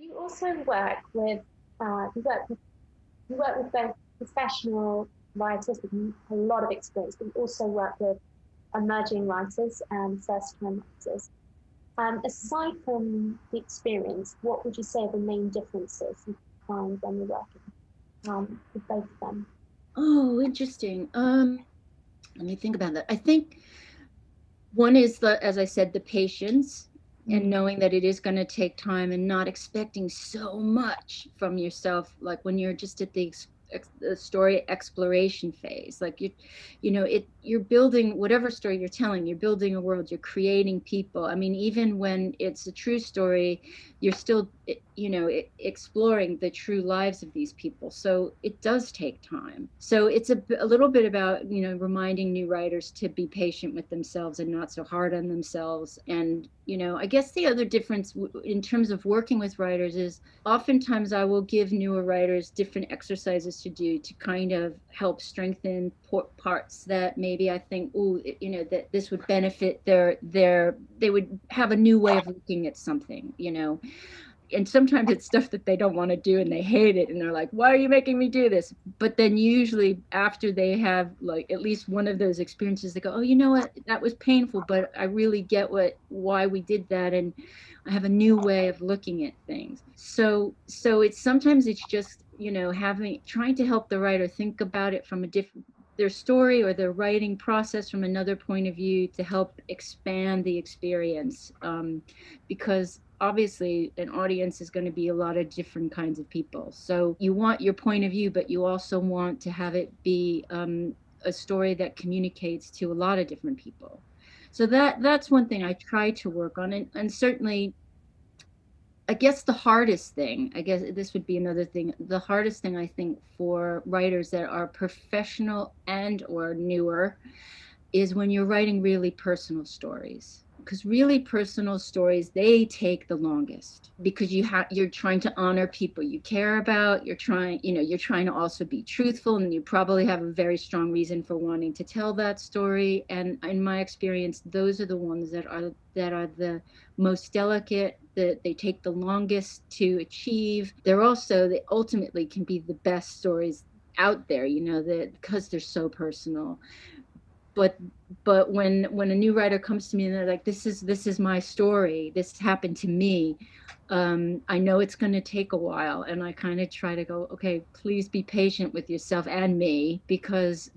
You also work with you work with both professional writers with a lot of experience, but you also work with emerging writers and first-time writers. Aside from the experience, what would you say are the main differences you find when you're working with both of them? Oh, interesting. Let me think about that. I think one is the, as I said, the patience and knowing that it is going to take time and not expecting so much from yourself. Like when you're just at the story exploration phase, like you're building whatever story you're telling, you're building a world, you're creating people. I mean, even when it's a true story, you're still, exploring the true lives of these people. So it does take time. So it's a little bit about, reminding new writers to be patient with themselves and not so hard on themselves. And, I guess the other difference in terms of working with writers is oftentimes I will give newer writers different exercises to do to kind of help strengthen parts that maybe I think, oh, that this would benefit they would have a new way of looking at something. And sometimes it's stuff that they don't want to do and they hate it and they're like, why are you making me do this? But then usually after they have like at least one of those experiences, they go, oh, you know what, that was painful, but I really get why we did that, and I have a new way of looking at things. So it's sometimes it's just, having trying to help the writer think about it from a different, their story or their writing process from another point of view to help expand the experience. Because obviously an audience is going to be a lot of different kinds of people. So you want your point of view, but you also want to have it be a story that communicates to a lot of different people. So that's one thing I try to work on, and certainly I guess the hardest thing, I guess this would be another thing, the hardest thing I think for writers that are professional and or newer is when you're writing really personal stories, because really personal stories, they take the longest because you're trying to honor people you care about. You're trying to also be truthful, and you probably have a very strong reason for wanting to tell that story. And in my experience, those are the ones that are the most delicate, that they take the longest to achieve. They ultimately can be the best stories out there, that because they're so personal. But when a new writer comes to me and they're like, this is my story, this happened to me, I know it's going to take a while, and I kind of try to go, okay, please be patient with yourself and me, because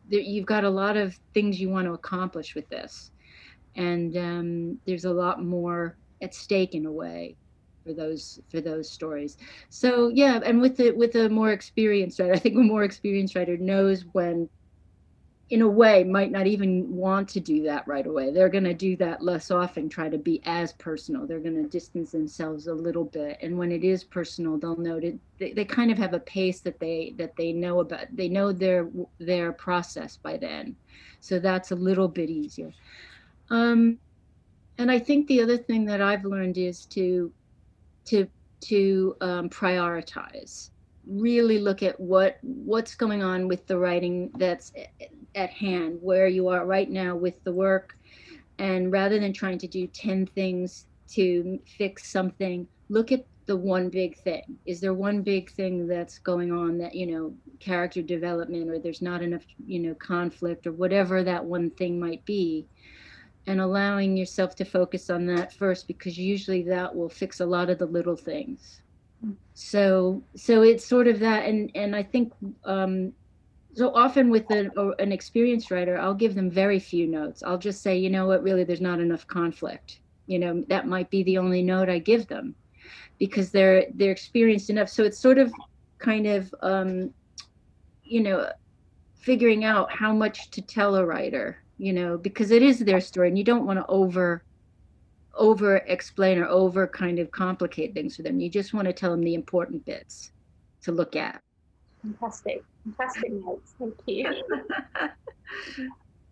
you've got a lot of things you want to accomplish with this, and there's a lot more at stake in a way for those stories. So yeah, and with a more experienced writer, I think a more experienced writer knows when, in a way, might not even want to do that right away. They're going to do that less often, try to be as personal. They're going to distance themselves a little bit. And when it is personal, they'll note it. They kind of have a pace that they know about. They know their process by then. So that's a little bit easier. Um, and I think the other thing that I've learned is to prioritize, really look at what's going on with the writing that's at hand, where you are right now with the work, and rather than trying to do 10 things to fix something, look at the one big thing. Is there one big thing that's going on, that, character development, or there's not enough, conflict, or whatever that one thing might be, and allowing yourself to focus on that first, because usually that will fix a lot of the little things. So it's sort of that. And I think, so often with an experienced writer, I'll give them very few notes. I'll just say, you know what, really, there's not enough conflict. That might be the only note I give them, because they're experienced enough. So it's sort of kind of, you know figuring out how much to tell a writer, because it is their story, and you don't want to over explain or over kind of complicate things for them. You just want to tell them the important bits to look at. Fantastic, fantastic notes. Thank you.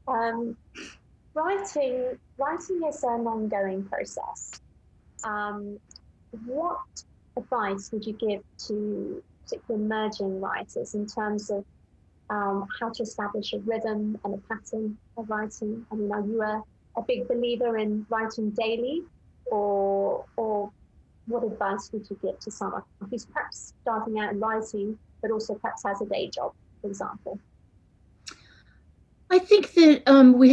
Um, writing is an ongoing process. Um, what advice would you give to particularly emerging writers in terms of how to establish a rhythm and a pattern of writing? I mean, are you a big believer in writing daily, or what advice would you give to someone who's perhaps starting out in writing, but also perhaps has a day job, for example? I think that we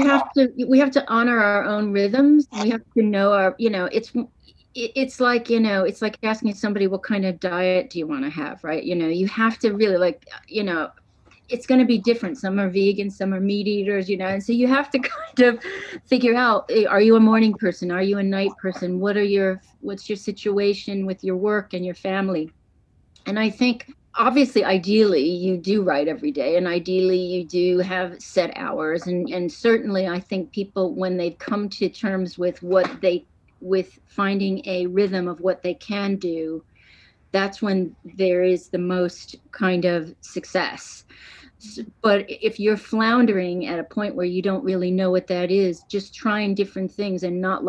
have to honor our own rhythms. We have to know our, it's like, it's like asking somebody what kind of diet do you want to have, right? You have to really like, it's going to be different. Some are vegan, some are meat eaters, and so you have to kind of figure out, are you a morning person? Are you a night person? What's your situation with your work and your family? And I think obviously, ideally, you do write every day, and ideally you do have set hours. And certainly I think people, when they've come to terms with with finding a rhythm of what they can do, that's when there is the most kind of success. But if you're floundering at a point where you don't really know what that is, just trying different things and not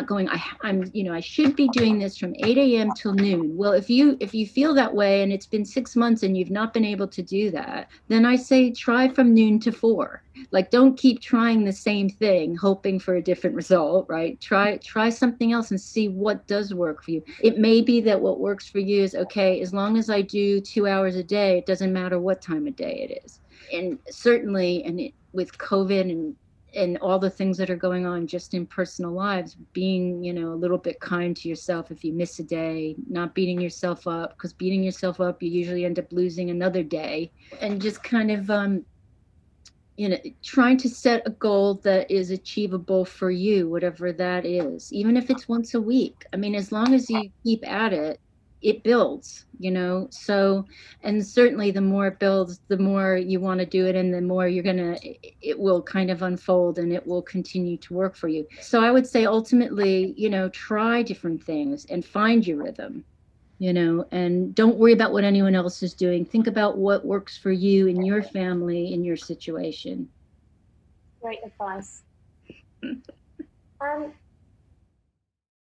going, I should be doing this from 8 a.m. till noon. Well, if you feel that way and it's been 6 months and you've not been able to do that, then I say try from noon to 4. Like, don't keep trying the same thing hoping for a different result, right? Try something else and see what does work for you. It may be that what works for you is, okay, as long as I do 2 hours a day, it doesn't matter what time of day it is. And certainly, with COVID and all the things that are going on just in personal lives, being, a little bit kind to yourself if you miss a day, not beating yourself up, because beating yourself up, you usually end up losing another day. And just kind of, trying to set a goal that is achievable for you, whatever that is, even if it's once a week. I mean, as long as you keep at it, it builds, so, and certainly the more it builds, the more you want to do it, and the more it will kind of unfold and it will continue to work for you. So I would say ultimately, try different things and find your rhythm, and don't worry about what anyone else is doing. Think about what works for you and your family in your situation. Great advice.